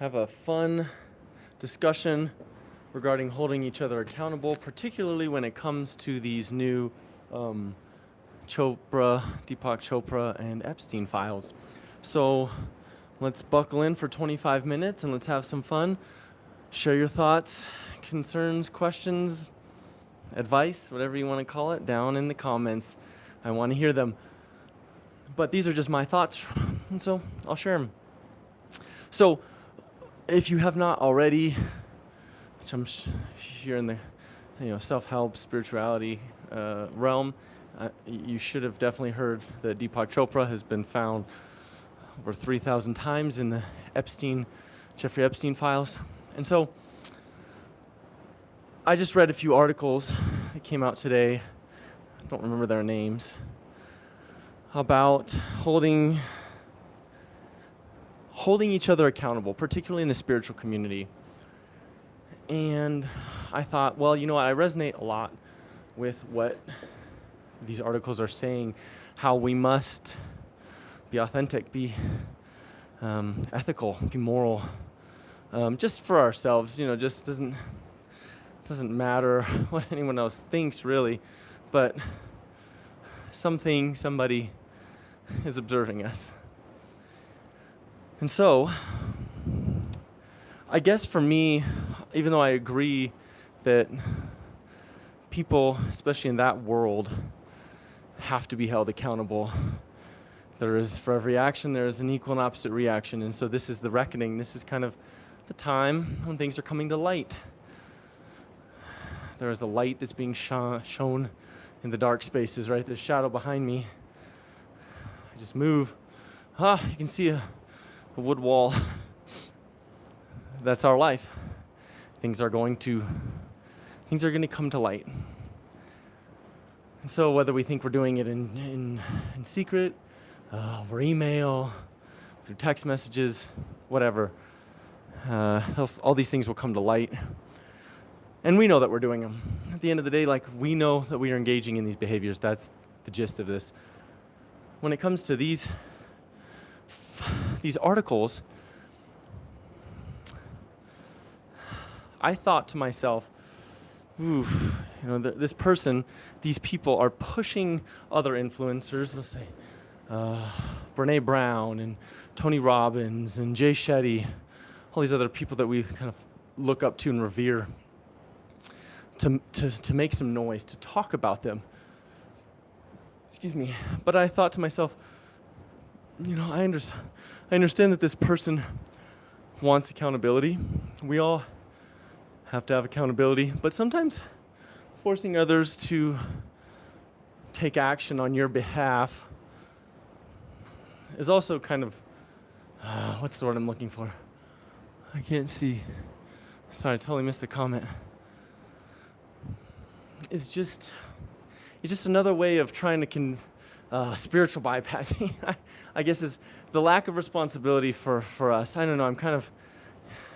have a fun discussion regarding holding each other accountable, particularly when it comes to these new Deepak Chopra, and Epstein files. So let's buckle in for 25 minutes and let's have some fun. Share your thoughts, concerns, questions, advice, whatever you want to call it, down in the comments. I want to hear them. But these are just my thoughts, and so I'll share them. So, if you have not already, which if you're in the self-help, spirituality realm, you should have definitely heard that Deepak Chopra has been found over 3,000 times in the Jeffrey Epstein files. And so, I just read a few articles that came out today. I don't remember their names. About holding each other accountable, particularly in the spiritual community. And I thought, well, you know what, I resonate a lot with what these articles are saying, how we must be authentic, be ethical, be moral, just for ourselves, just doesn't matter what anyone else thinks, really, but somebody is observing us. And so, I guess for me, even though I agree that people, especially in that world, have to be held accountable, for every action, there is an equal and opposite reaction. And so this is the reckoning. This is kind of the time when things are coming to light. There is a light that's being shown in the dark spaces, right? There's shadow behind me. I just move. You can see a wood wall. That's our life. Things are going to come to light. And so whether we think we're doing it in secret, over email, through text messages, whatever, all these things will come to light. And we know that we're doing them. At the end of the day, we know that we are engaging in these behaviors. That's the gist of this. When it comes to these articles, I thought to myself, this person, these people are pushing other influencers, let's say Brene Brown and Tony Robbins and Jay Shetty, all these other people that we kind of look up to and revere, to make some noise, to talk about them. Excuse me. But I thought to myself, I understand that this person wants accountability. We all have to have accountability, but sometimes forcing others to take action on your behalf is also kind of, what's the word I'm looking for? I can't see. Sorry, I totally missed a comment. It's just another way of trying to spiritual bypassing. I guess is the lack of responsibility for us. I don't know.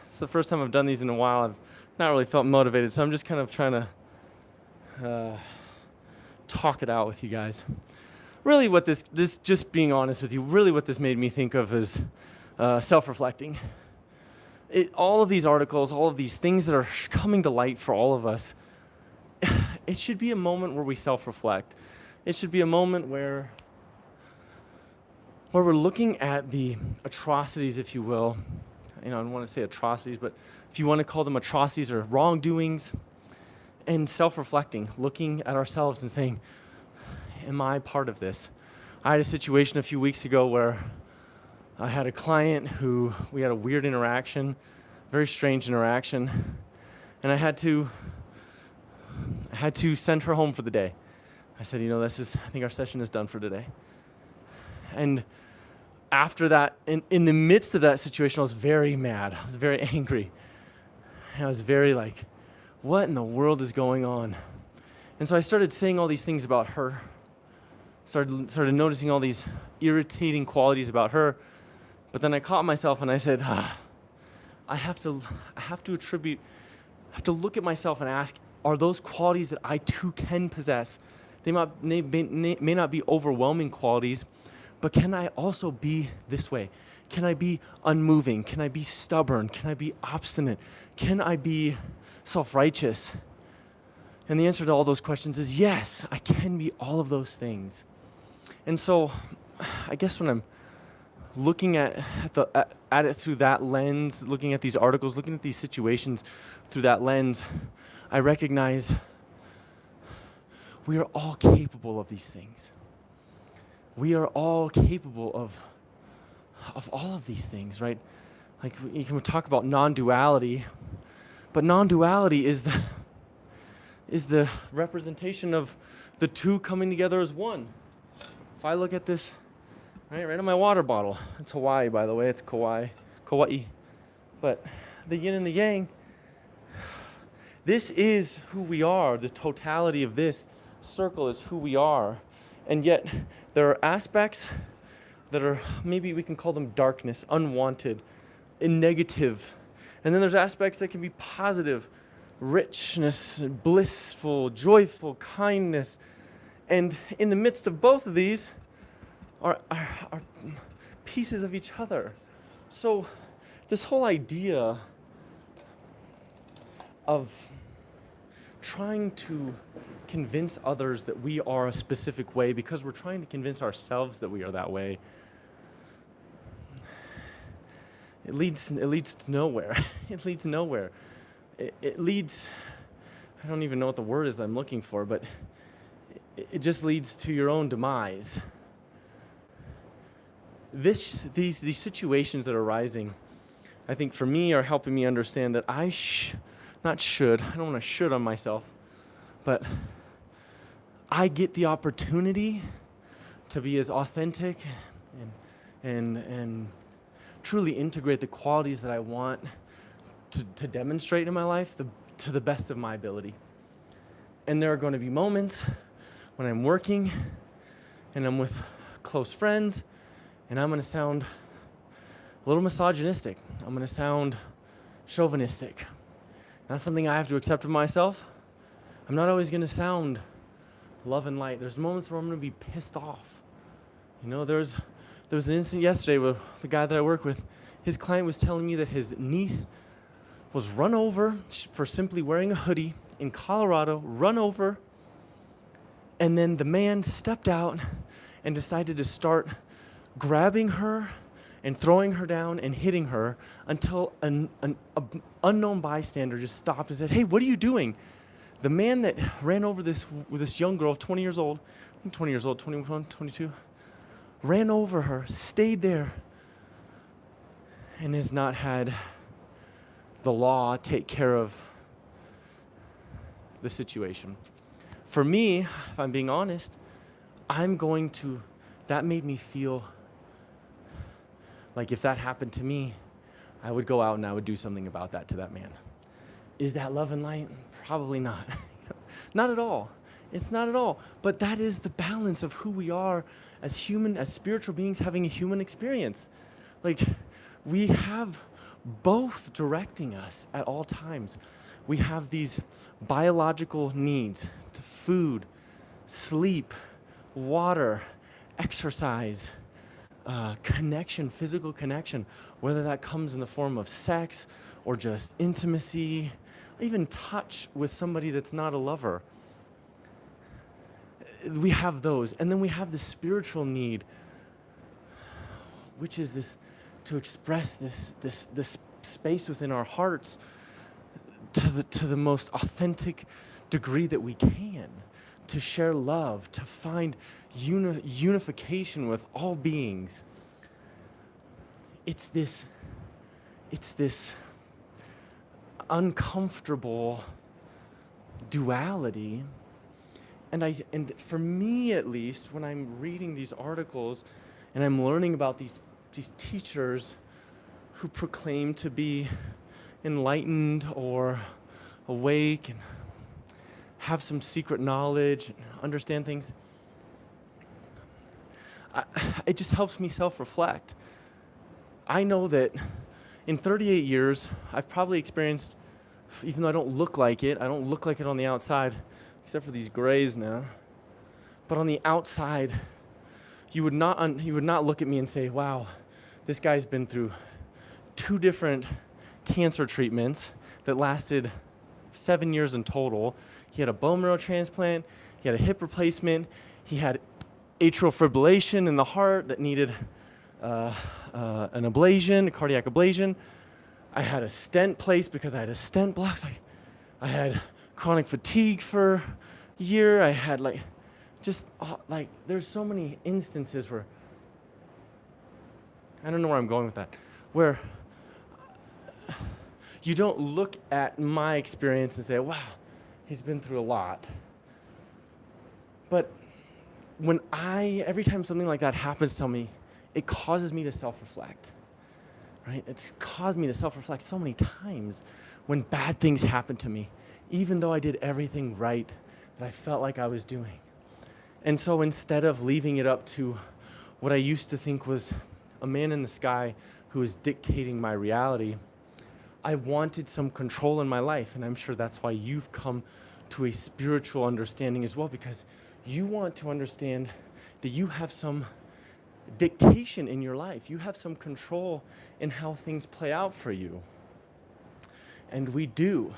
It's the first time I've done these in a while. I've not really felt motivated, so I'm just kind of trying to talk it out with you guys. Really, what this just being honest with you, really what this made me think of is self-reflecting. All of these articles, all of these things that are coming to light for all of us, it should be a moment where we self-reflect. It should be a moment where we're looking at the atrocities, if you will. I don't want to say atrocities, but if you want to call them atrocities or wrongdoings, and self-reflecting, looking at ourselves and saying, am I part of this? I had a situation a few weeks ago where I had a client who we had a weird interaction, very strange interaction, and I had to send her home for the day. I said, I think our session is done for today. And after that, in the midst of that situation, I was very mad. I was very angry. I was very what in the world is going on? And so I started saying all these things about her. Started noticing all these irritating qualities about her. But then I caught myself and I said, I have to look at myself and ask, are those qualities that I too can possess? They may not be overwhelming qualities, But can I also be this way? Can I be unmoving? Can I be stubborn? Can I be obstinate? Can I be self-righteous? And the answer to all those questions is yes, I can be all of those things. And so I guess when I'm looking at it through that lens, looking at these articles, looking at these situations through that lens, I recognize we are all capable of these things. We are all capable of all of these things, right? Like you can talk about non-duality, but non-duality is the representation of the two coming together as one. If I look at this, right on my water bottle, it's Hawaii, by the way, it's Kauai. But the yin and the yang, this is who we are. The totality of this circle is who we are. And yet there are aspects that are, maybe we can call them darkness, unwanted, and negative. And then there's aspects that can be positive, richness, blissful, joyful, kindness. And in the midst of both of these are pieces of each other. So this whole idea of trying to convince others that we are a specific way because we're trying to convince ourselves that we are that way, it leads to nowhere. It leads nowhere. It leads, I don't even know what the word is that I'm looking for, but it just leads to your own demise. These situations that are arising, I think for me, are helping me understand that I don't want to should on myself, but I get the opportunity to be as authentic and truly integrate the qualities that I want to demonstrate in my life to the best of my ability. And there are going to be moments when I'm working and I'm with close friends and I'm going to sound a little misogynistic. I'm going to sound chauvinistic. That's something I have to accept of myself. I'm not always going to sound love and light. There's moments where I'm going to be pissed off. You know, there was an incident yesterday with the guy that I work with. His client was telling me that his niece was run over for simply wearing a hoodie in Colorado, run over, and then the man stepped out and decided to start grabbing her and throwing her down and hitting her until an unknown bystander just stopped and said, "Hey, what are you doing?" The man that ran over this young girl, 20 years old, 21, 22, ran over her, stayed there, and has not had the law take care of the situation. For me, if I'm being honest, that made me feel like if that happened to me, I would go out and I would do something about that to that man. Is that love and light? Probably not. Not at all. It's not at all. But that is the balance of who we are as spiritual beings having a human experience. Like, we have both directing us at all times. We have these biological needs to food, sleep, water, exercise, connection, physical connection, whether that comes in the form of sex or just intimacy, or even touch with somebody that's not a lover. We have those. And then we have the spiritual need, which is this, to express this space within our hearts to the most authentic degree that we can, to share love, to find unification with all beings. It's this uncomfortable duality. And for me, at least, when I'm reading these articles and I'm learning about these teachers who proclaim to be enlightened or awake and have some secret knowledge and understand things, it just helps me self-reflect. I know that in 38 years, I've probably experienced, even though I don't look like it on the outside, except for these grays now, but on the outside, you would not look at me and say, wow, this guy's been through 2 different cancer treatments that lasted 7 years in total. He had a bone marrow transplant, he had a hip replacement, he had atrial fibrillation in the heart that needed an ablation, a cardiac ablation. I had a stent placed because I had a stent blocked. I had chronic fatigue for a year. I had there's so many instances where, I don't know where I'm going with that, where you don't look at my experience and say, wow, he's been through a lot. But every time something like that happens to me, it causes me to self-reflect, right? It's caused me to self-reflect so many times when bad things happen to me, even though I did everything right that I felt like I was doing. And so instead of leaving it up to what I used to think was a man in the sky who was dictating my reality, I wanted some control in my life. And I'm sure that's why you've come to a spiritual understanding as well, because you want to understand that you have some dictation in your life. You have some control in how things play out for you. And we do.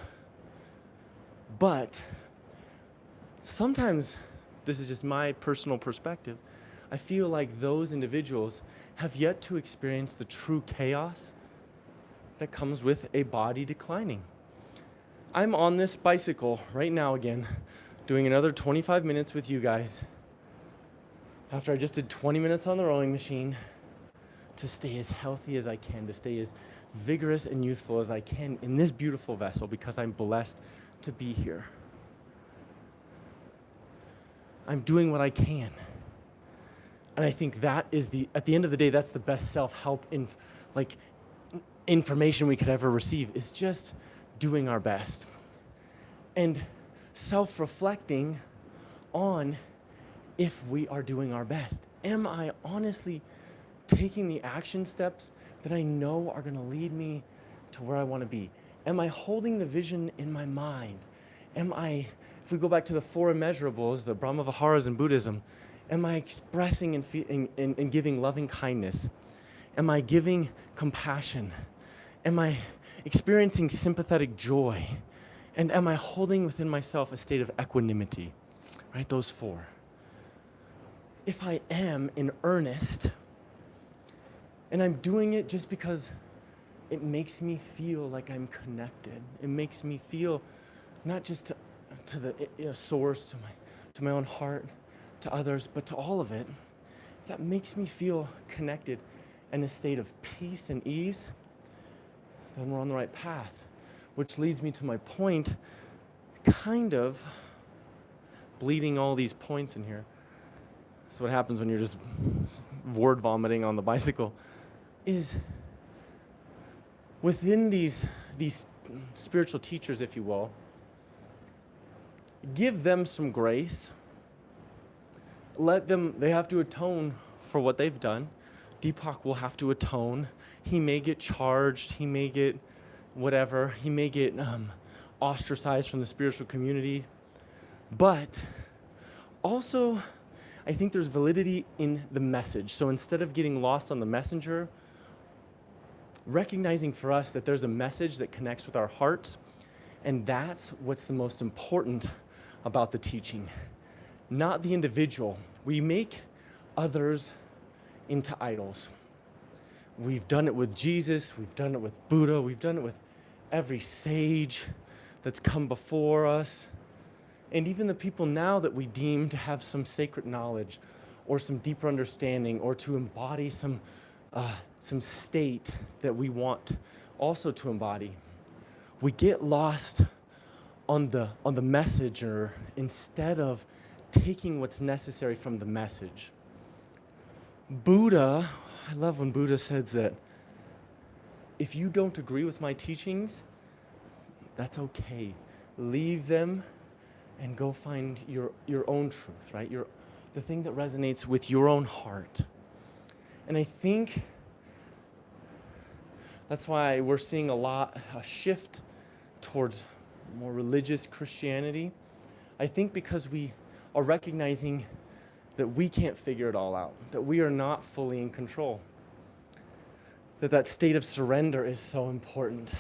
But sometimes, this is just my personal perspective, I feel like those individuals have yet to experience the true chaos that comes with a body declining. I'm on this bicycle right now again, doing another 25 minutes with you guys after I just did 20 minutes on the rowing machine to stay as healthy as I can, to stay as vigorous and youthful as I can in this beautiful vessel because I'm blessed to be here. I'm doing what I can. And I think that is at the end of the day, that's the best self-help information we could ever receive, is just doing our best. And self-reflecting on if we are doing our best. Am I honestly taking the action steps that I know are going to lead me to where I want to be? Am I holding the vision in my mind? If we go back to the 4 immeasurables, the Brahma-Viharas in Buddhism, am I expressing and giving loving kindness? Am I giving compassion? Am I experiencing sympathetic joy? And am I holding within myself a state of equanimity? Right, those 4. If I am in earnest, and I'm doing it just because it makes me feel like I'm connected. It makes me feel not just to the source, to my own heart, to others, but to all of it. If that makes me feel connected in a state of peace and ease, then we're on the right path. Which leads me to my point, kind of bleeding all these points in here. That's what happens when you're just word vomiting on the bicycle, is within these spiritual teachers, if you will, give them some grace. They have to atone for what they've done. Deepak will have to atone. He may get charged. He may get whatever. He may get ostracized from the spiritual community. But also, I think there's validity in the message. So instead of getting lost on the messenger, recognizing for us that there's a message that connects with our hearts, and that's what's the most important about the teaching, not the individual. We make others into idols. We've done it with Jesus, we've done it with Buddha, we've done it with every sage that's come before us, and even the people now that we deem to have some sacred knowledge or some deeper understanding or to embody some state that we want also to embody. We get lost on the messenger instead of taking what's necessary from the message. Buddha, I love when Buddha says that if you don't agree with my teachings, that's okay. Leave them and go find your own truth, right? The thing that resonates with your own heart. And I think that's why we're seeing a shift towards more religious Christianity. I think because we are recognizing that we can't figure it all out, that we are not fully in control, that state of surrender is so important.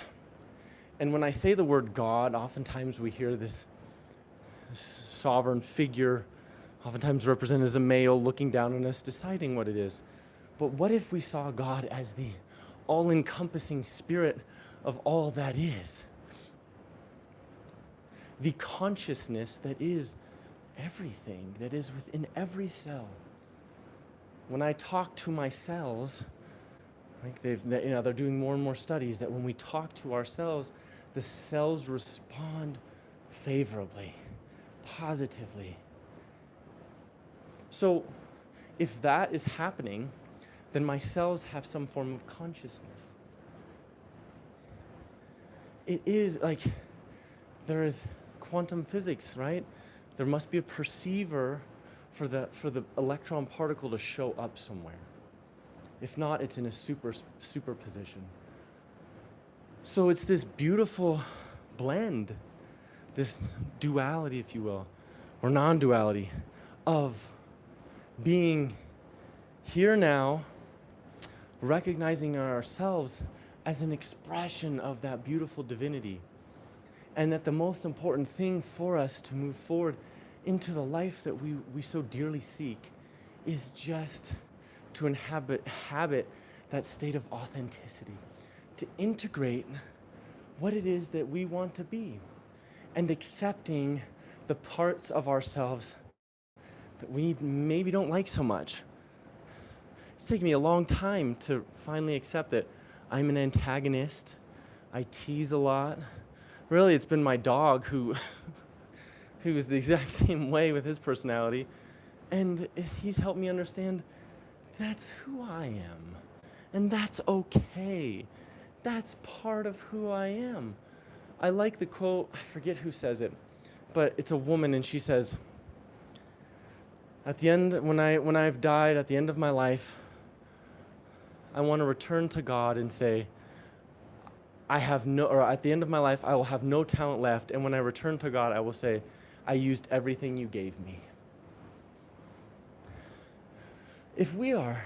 And when I say the word God, oftentimes we hear this sovereign figure, oftentimes represented as a male, looking down on us, deciding what it is. But what if we saw God as the all-encompassing spirit of all that is? The consciousness that is everything, that is within every cell. When I talk to my cells, like they're doing more and more studies that when we talk to ourselves, the cells respond favorably, positively. So if that is happening, then my cells have some form of consciousness. It is like there is quantum physics, right? There must be a perceiver for the electron particle to show up somewhere. If not, it's in a superposition. So it's this beautiful blend, this duality, if you will, or non-duality of being here now, recognizing ourselves as an expression of that beautiful divinity. And that the most important thing for us to move forward into the life that we so dearly seek is just to inhabit that state of authenticity, to integrate what it is that we want to be, and accepting the parts of ourselves that we maybe don't like so much. It's taken me a long time to finally accept that I'm an antagonist. I tease a lot. Really, it's been my dog who is the exact same way with his personality. And he's helped me understand that's who I am. And that's okay. That's part of who I am. I like the quote, I forget who says it, but it's a woman and she says, at the end, when I've died, at the end of my life, I want to return to God and say, at the end of my life, I will have no talent left. And when I return to God, I will say, I used everything you gave me. If we are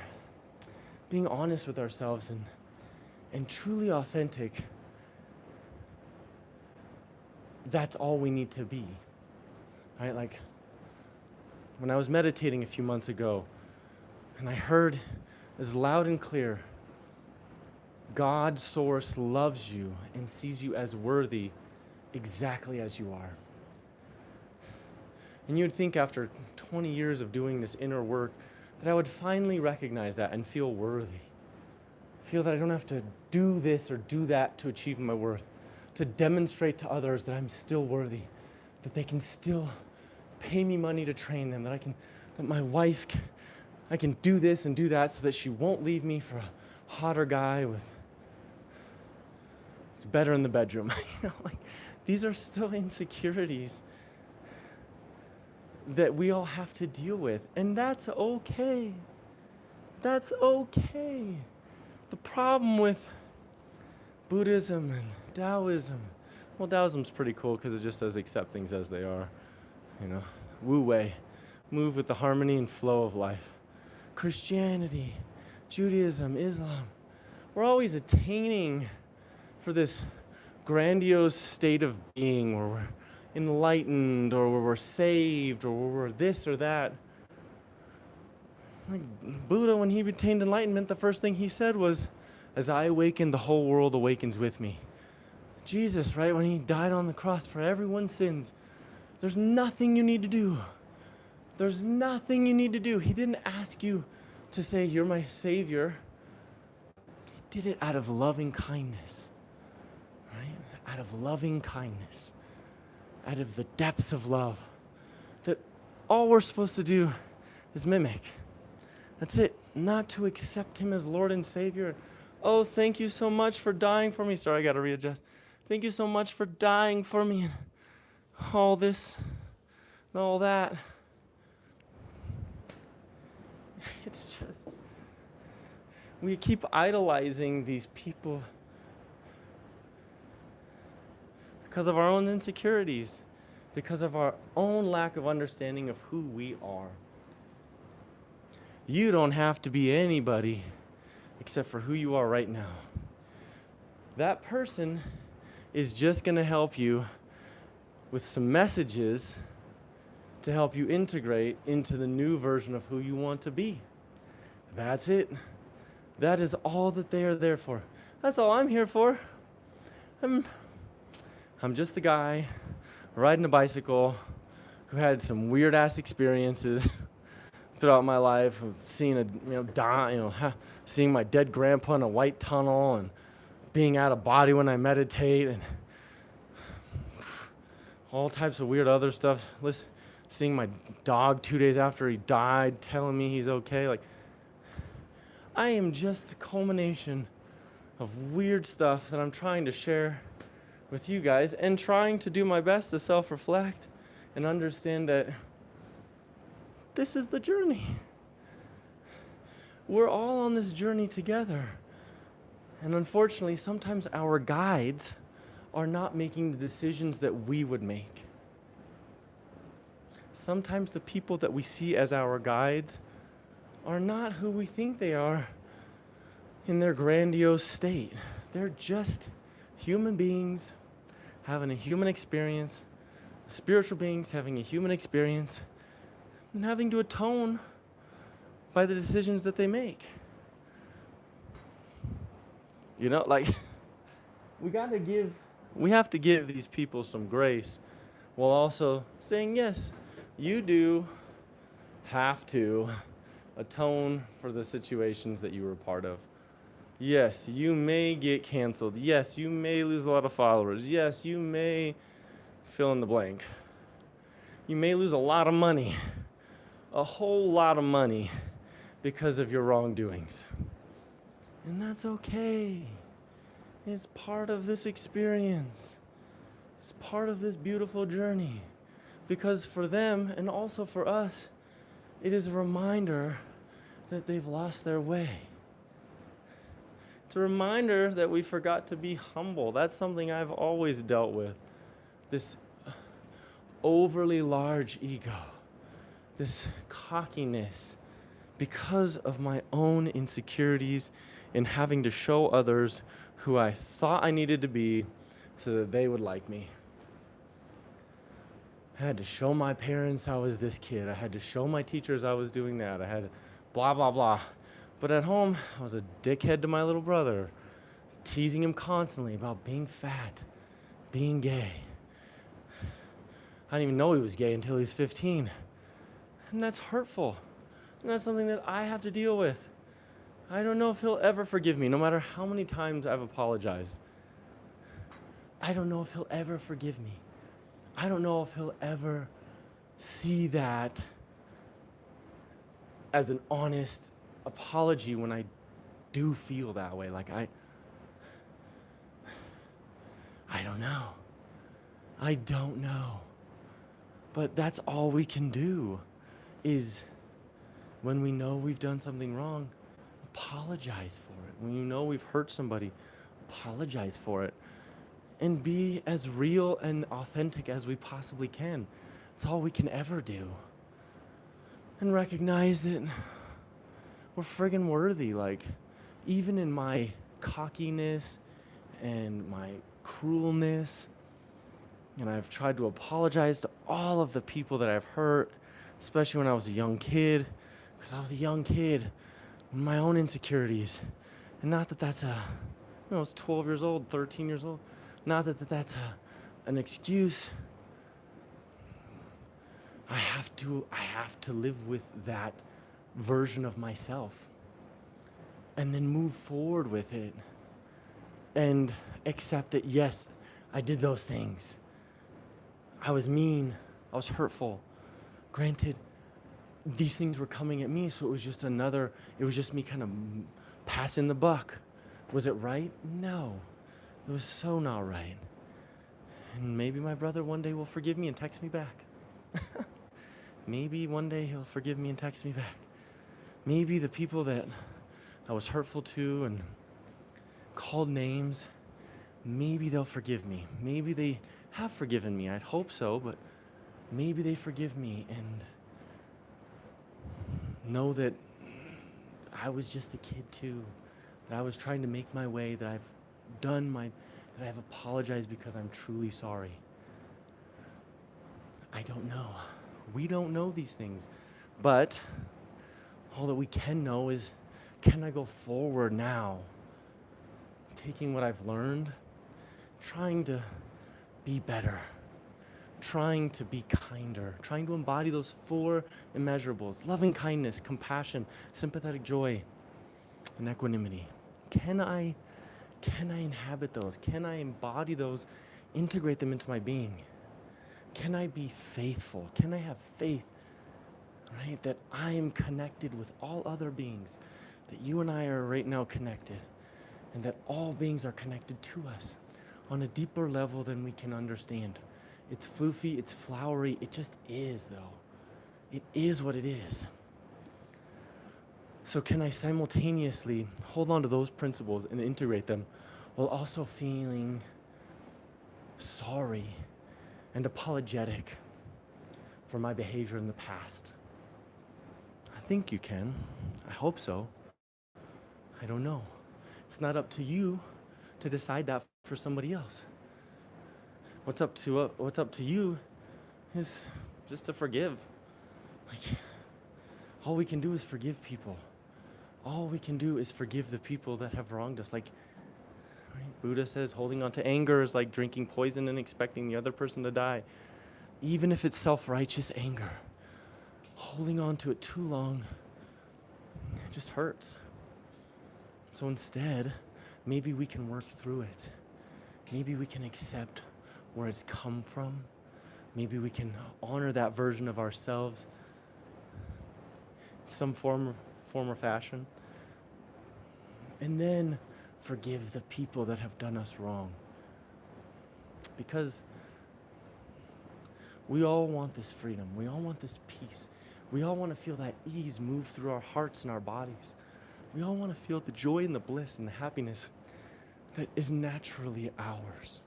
being honest with ourselves and truly authentic, that's all we need to be, right? Like when I was meditating a few months ago, and I heard as loud and clear, God, Source, loves you and sees you as worthy exactly as you are. And you'd think after 20 years of doing this inner work that I would finally recognize that and feel worthy. Feel that I don't have to do this or do that to achieve my worth, to demonstrate to others that I'm still worthy, that they can still pay me money to train them, that my wife, I can do this and do that so that she won't leave me for a hotter guy it's better in the bedroom. These are still insecurities that we all have to deal with, and that's okay. That's okay. The problem with Buddhism and Taoism, well, Taoism's pretty cool because it just says accept things as they are. Wu Wei, move with the harmony and flow of life. Christianity, Judaism, Islam, we're always attaining for this grandiose state of being where we're enlightened or where we're saved or where we're this or that. Like Buddha, when he attained enlightenment, the first thing he said was, as I awaken, the whole world awakens with me. Jesus, right, when he died on the cross for everyone's sins, there's nothing you need to do. There's nothing you need to do. He didn't ask you to say, you're my savior. He did it out of loving kindness, right? Out of loving kindness, out of the depths of love, that all we're supposed to do is mimic. That's it. Not to accept him as Lord and Savior. Oh, thank you so much for dying for me. Sorry, I got to readjust. Thank you so much for dying for me. And all this and all that. It's just, we keep idolizing these people because of our own insecurities, because of our own lack of understanding of who we are. You don't have to be anybody except for who you are right now. That person is just going to help you with some messages to help you integrate into the new version of who you want to be. That's it. That is all that they are there for. That's all I'm here for. I'm just a guy riding a bicycle who had some weird ass experiences throughout my life of seeing seeing my dead grandpa in a white tunnel and being out of body when I meditate and all types of weird other stuff. Seeing my dog 2 days after he died, telling me he's okay. Like, I am just the culmination of weird stuff that I'm trying to share with you guys and trying to do my best to self-reflect and understand that this is the journey. We're all on this journey together. And unfortunately, sometimes our guides are not making the decisions that we would make. Sometimes the people that we see as our guides are not who we think they are in their grandiose state. They're just human beings having a human experience, spiritual beings having a human experience, and having to atone by the decisions that they make. You know, like, we have to give these people some grace while also saying, yes, you do have to atone for the situations that you were a part of. Yes, you may get canceled. Yes, you may lose a lot of followers. Yes, you may fill in the blank. You may lose a lot of money, a whole lot of money, because of your wrongdoings. And that's okay. It's part of this experience. It's part of this beautiful journey. Because for them, and also for us, it is a reminder that they've lost their way. It's a reminder that we forgot to be humble. That's something I've always dealt with. This overly large ego, this cockiness, because of my own insecurities in having to show others who I thought I needed to be so that they would like me. I had to show my parents I was this kid. I had to show my teachers I was doing that. I had blah, blah, blah. But at home, I was a dickhead to my little brother, teasing him constantly about being fat, being gay. I didn't even know he was gay until he was 15. And that's hurtful. And that's something that I have to deal with. I don't know if he'll ever forgive me, no matter how many times I've apologized. I don't know if he'll ever forgive me. I don't know if he'll ever see that as an honest apology when I do feel that way. Like, I don't know. I don't know. But that's all we can do is, when we know we've done something wrong, apologize for it. When you know we've hurt somebody, apologize for it. And be as real and authentic as we possibly can. It's all we can ever do. And recognize that we're friggin' worthy. Like, even in my cockiness and my cruelness, and I've tried to apologize to all of the people that I've hurt, especially when I was a young kid, because I was a young kid with my own insecurities. And not that that's I was 12 years old, 13 years old. Not that that's an excuse. I have to live with that version of myself and then move forward with it and accept that, yes, I did those things. I was mean. I was hurtful. Granted, these things were coming at me, so it was just me kind of passing the buck. Was it right? No. It was so not right. And maybe my brother one day will forgive me and text me back. Maybe one day he'll forgive me and text me back. Maybe the people that I was hurtful to and called names, maybe they'll forgive me. Maybe they have forgiven me. I'd hope so, but maybe they forgive me and know that I was just a kid too, that I was trying to make my way, that I have apologized because I'm truly sorry. I don't know. We don't know these things. But all that we can know is, can I go forward now? Taking what I've learned, trying to be better, trying to be kinder, trying to embody those 4 immeasurables: loving kindness, compassion, sympathetic joy, and equanimity. Can I inhabit those? Can I embody those, integrate them into my being? Can I be faithful? Can I have faith, right, that I am connected with all other beings, that you and I are right now connected, and that all beings are connected to us on a deeper level than we can understand? It's floofy, it's flowery, it just is, though. It is what it is. So can I simultaneously hold on to those principles and integrate them while also feeling sorry and apologetic for my behavior in the past? I think you can. I hope so. I don't know. It's not up to you to decide that for somebody else. What's up to you is just to forgive. Like, all we can do is forgive people. All we can do is forgive the people that have wronged us. Like, right, Buddha says holding on to anger is like drinking poison and expecting the other person to die. Even if it's self-righteous anger, holding on to it too long, it just hurts. So instead, maybe we can work through it. Maybe we can accept where it's come from. Maybe we can honor that version of ourselves in some form or fashion. And then forgive the people that have done us wrong. Because we all want this freedom. We all want this peace. We all want to feel that ease move through our hearts and our bodies. We all want to feel the joy and the bliss and the happiness that is naturally ours,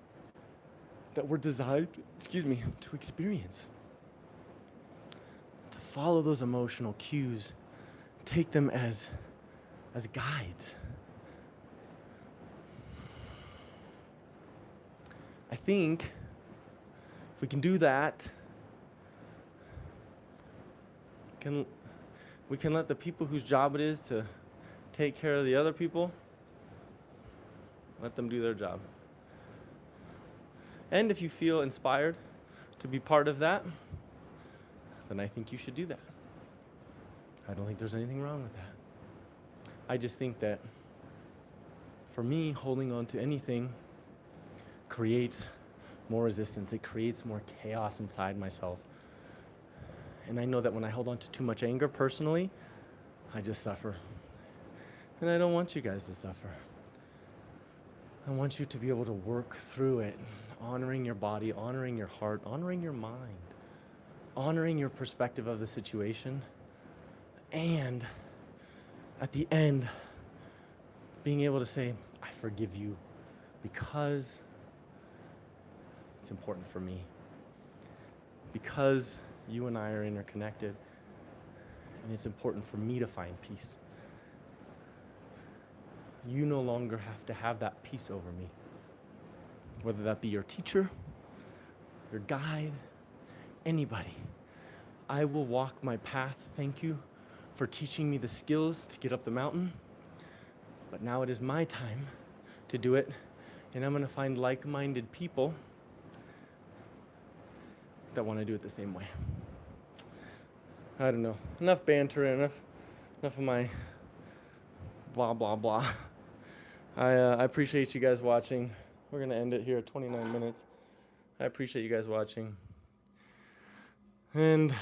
that we're designed, to experience. To follow those emotional cues, take them as guides. I think if we can do that, we can let the people whose job it is to take care of the other people, let them do their job. And if you feel inspired to be part of that, then I think you should do that. I don't think there's anything wrong with that. I just think that for me, holding on to anything creates more resistance. It creates more chaos inside myself. And I know that when I hold on to too much anger personally, I just suffer. And I don't want you guys to suffer. I want you to be able to work through it, honoring your body, honoring your heart, honoring your mind, honoring your perspective of the situation, and at the end, being able to say, I forgive you because it's important for me, because you and I are interconnected, and it's important for me to find peace. You no longer have to have that peace over me, whether that be your teacher, your guide, anybody. I will walk my path. Thank you for teaching me the skills to get up the mountain. But now it is my time to do it, and I'm going to find like-minded people that want to do it the same way. I don't know. Enough banter, enough of my blah, blah, blah. I appreciate you guys watching. We're going to end it here at 29 minutes. I appreciate you guys watching. And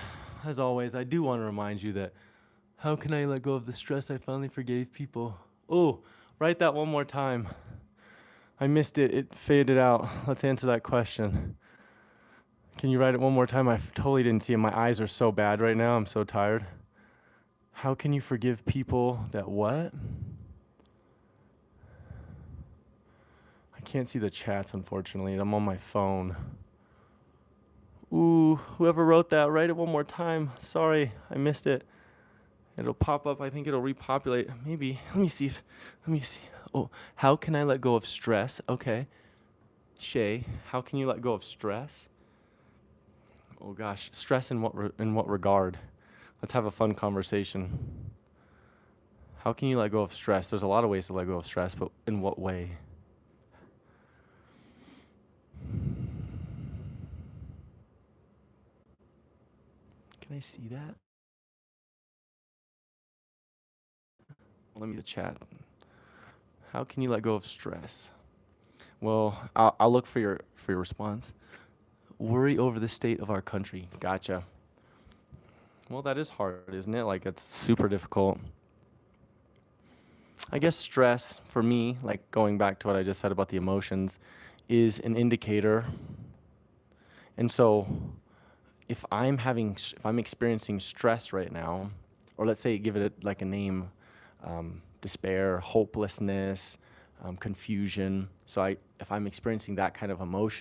as always, I do want to remind you that how can I let go of the stress? I finally forgave people. Oh, write that one more time. I missed it. It faded out. Let's answer that question. Can you write it one more time? I totally didn't see it. My eyes are so bad right now. I'm so tired. How can you forgive people that what? I can't see the chats, unfortunately. I'm on my phone. Ooh, whoever wrote that, write it one more time. Sorry, I missed it. It'll pop up. I think it'll repopulate. Maybe. Let me see. Let me see. Oh, how can I let go of stress? Okay. Shay, how can you let go of stress? Oh gosh, stress in what regard? Let's have a fun conversation. How can you let go of stress? There's a lot of ways to let go of stress, but in what way? Can I see that? Let me the chat. How can you let go of stress? Well, I'll look for your response. Worry over the state of our country. Gotcha. Well, that is hard, isn't it? Like it's super difficult. I guess stress for me, like going back to what I just said about the emotions, is an indicator. And so if I'm experiencing stress right now, or let's say give it like a name, despair, hopelessness, confusion. So if I'm experiencing that kind of emotion,